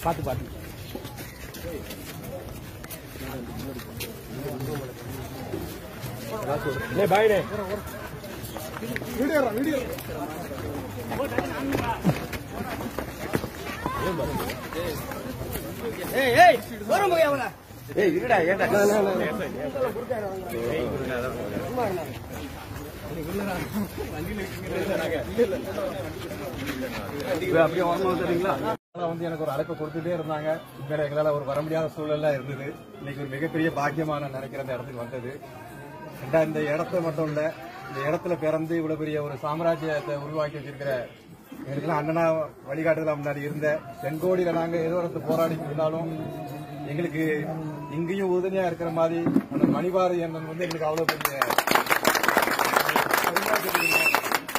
பாத்து பாத்து பாய் day video எனக்கு ஒரு அழைப்பு கொடுத்துட்டே இருந்தாங்க. எங்களால ஒரு வர முடியாத சூழல்ல இருந்தது. இன்னைக்கு ஒரு மிகப்பெரிய பாக்கியமா நான் நினைக்கிற அந்த இடத்துக்கு வந்தது. இந்த இடத்துல மட்டும் இல்ல, இந்த இடத்துல பிறந்து இவ்வளவு பெரிய ஒரு சாம்ராஜ்யத்தை உருவாக்கி வச்சிருக்கிற எங்களுக்கெல்லாம் அண்ணனா வழிகாட்டுதலா முன்னாடி இருந்த தென்கோடியில நாங்க ஏதோ இடத்துல போராடி இருந்தாலும் எங்களுக்கு இங்கேயும் உறுதுணையா இருக்கிற மாதிரி அந்த மணிபாரதி அண்ணன் எங்களுக்கு அவ்வளவு பெரிய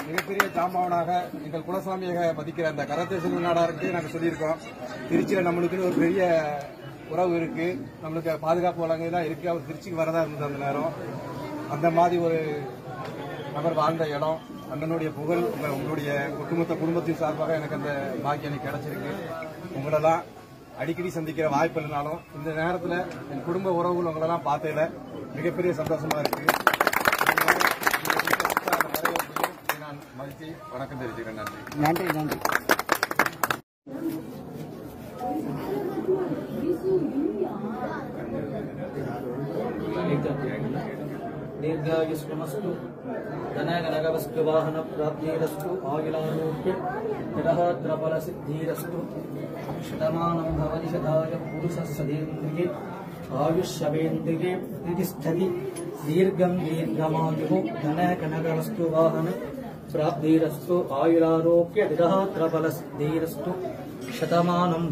மிகப்பெரிய ஜாம்பவனாக எங்கள் குலசாமியாக மதிக்கிற அந்த கரத்தை செல்வ நாடாருக்கு நாங்கள் சொல்லியிருக்கோம். திருச்சியில நம்மளுக்குன்னு ஒரு பெரிய உறவு இருக்கு, நம்மளுக்கு பாதுகாப்பு வழங்குதான் இருக்கு. அவர் திருச்சிக்கு வரதா இருந்தது அந்த நேரம். அந்த மாதிரி ஒரு நபர் வாழ்ந்த இடம், அண்ணனுடைய புகழ் உங்களுடைய ஒட்டுமொத்த குடும்பத்தின் சார்பாக எனக்கு அந்த பாக்கியம் கிடைச்சிருக்கு. உங்களெல்லாம் அடிக்கடி சந்திக்கிற வாய்ப்பு இல்லைனாலும் இந்த நேரத்தில் என் குடும்ப உறவுகள் உங்களெல்லாம் பார்த்ததுல மிகப்பெரிய சந்தோஷமா இருக்கு. நான் மகிழ்ச்சி வணக்கம் தெரிவிக்கிறேன். நன்றி நன்றி. दीर्घायुष्मस्तु धनगनगवस्तु वाहन प्राप्तिरस्तु आयुरारोग्य निरहद्रफलसिद्धिरस्तु शतमानं भवति शताय पुरुषः सदेन्द्रिये आयुष्यवेन्द्रिये प्रतिष्ठति दीर्घं दीर्घमायुः धनगनगवस्तु वाहन प्राप्तिरस्तु आयुरारोग्य निरहद्रफलसिद्धिरस्तु शतमानं